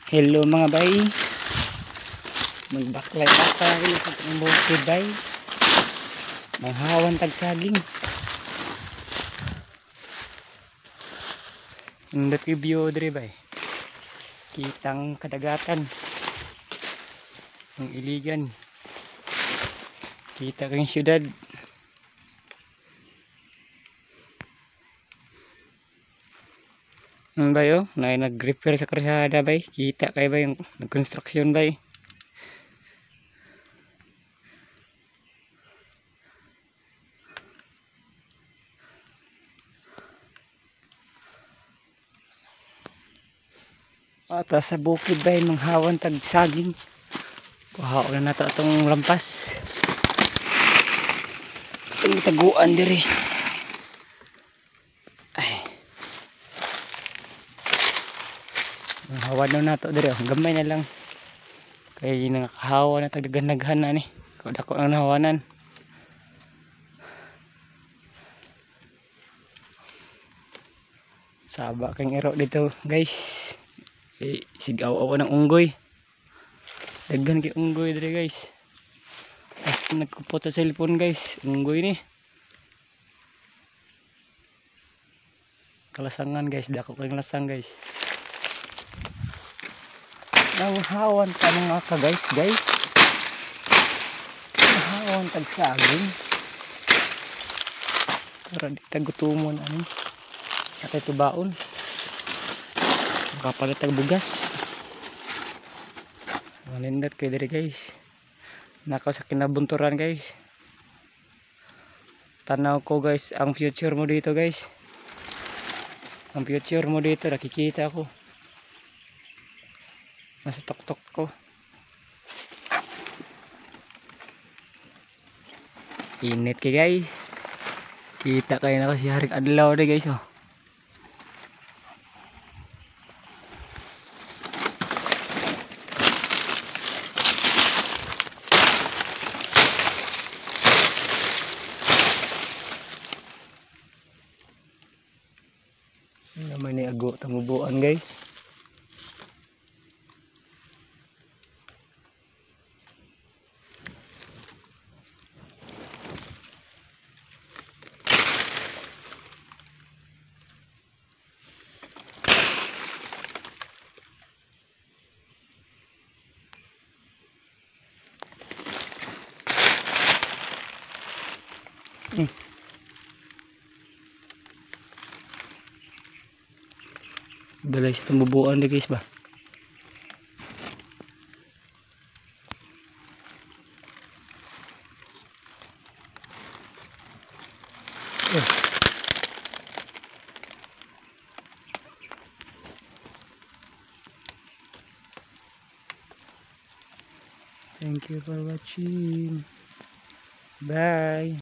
Hello mga bay, magbaklay-baklay sa itong bukid bay, manghawan tagsaging. Ang dati view diri bay, kitang kadagatan, ang iligan, kita kang syudad. Bayo, nag-repair sa karsada bay, kita kay bay yung nag-construction bay. Ata sa bukid bay, manghawan tag saging. Kuhaon na nato itong lampas. Itong taguan diri. Hawan na nato diri, gamay na lang kay nakakahawa na tagdagan-daghan na ni dako ang nahawanan. Saba kang ero dito guys, sigaw-aw ng unggoy, daghan kay unggoy diri guys. Nagkupot sa cellphone guys, unggoy ni kalasangan guys, dako kang lasang guys. Nanghawan pa mga ka guys, nanghawan tag saging para di tagutumon ani atay tubaon, makapalit tag bugas. Manindot kay diri guys, nakaw sa kinabunturan guys. Tanaw ko guys ang future mo dito guys, ang future mo dito nakikita ko nasa tuktok ko. Init kay guys, kita kayo na kasi haring adlaw na guys oh. Naman ni ago tamubuan guys. Balay sa tumbubuan di guys ba. Thank you for watching. Bye.